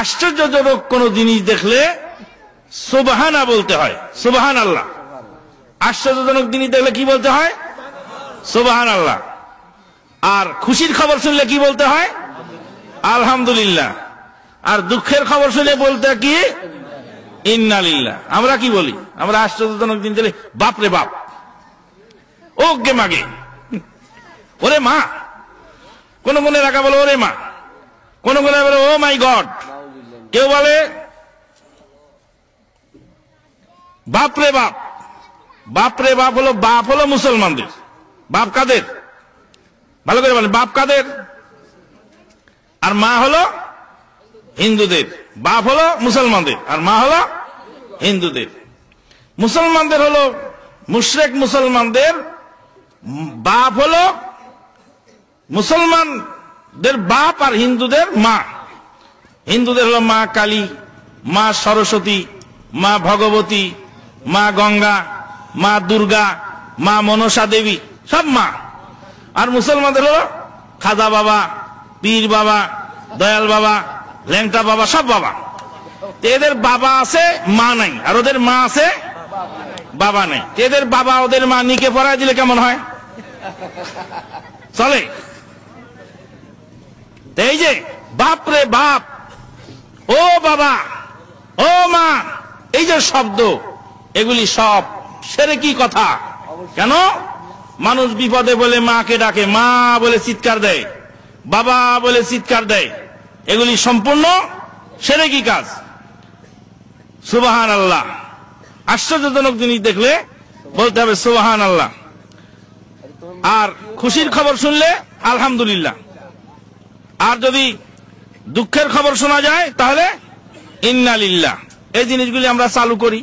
আশ্চর্যজনক কোন জিনিস দেখলে সুবহানা বলতে হয়, সুবহানাল্লাহ। আশ্চর্যজনক জিনিস দেখলে কি বলতে হয়? সুবহানাল্লাহ। আর খুশির খবর শুনলে কি বলতে হয়? আলহামদুলিল্লাহ। আর দুঃখের খবর শুনে বলতে কি? ইন্না লিল্লাহ। আমরা কি বলি? আমরা আশ্চর্যজনক জিনিস দেখলে বাপ রে বাপ, ও গে মাগে, ওরে মা। কোন কোন এলাকা বলে ওরে মা, কোন কোন বলে ও মাই গড, কেউ বলে বাপ রে বাপ। বাপ রে বাপ হলো, বাপ হলো মুসলমানদের। বাপ কাদের? ভালো করে বলেন, বাপ কাদের? আর মা হলো হিন্দুদের। বাপ হলো মুসলমানদের আর মা হলো হিন্দুদের। মুসলমানদের হলো মুশরিক, মুসলমানদের বাপ হলো মুসলমানদের বাপ আর হিন্দুদের মা। হিন্দুদের হলো মা কালী, মা সরস্বতী, মা ভগবতী, মা গঙ্গা, মা দুর্গা, মা মনসা দেবী, সব মা। আর মুসলমানদের হলো খাজা বাবা, পীর বাবা, দয়াল বাবা, ল্যাংটা বাবা, সব বাবা। এদের বাবা আছে, মা নাই। আর ওদের মা আছে, বাবা নাই। এদের বাবা ওদের মা নিকে পড়ায় দিলে কেমন হয়? চলে? এই যে বাপ রে বাপ, ও বাবা, ও মা, এই যে শব্দ, এগুলি সব শিরকি কথা। কেন? মানুষ বিপদে বলে মাকে ডাকে, মা বলে চিৎকার দেয়, বাবা বলে চিৎকার দেয়, এগুলি সম্পূর্ণ শিরকি কাজ। সুবহানাল্লাহ। আশ্চর্যজনক জিনিস দেখলে বলতে হবে সুবহানাল্লাহ। আর খুশির খবর শুনলে আলহামদুলিল্লাহ। আর যদি দুঃখের খবর শোনা যায় তাহলে ইন্না লিল্লাহ। এই জিনিসগুলি আমরা চালু করি।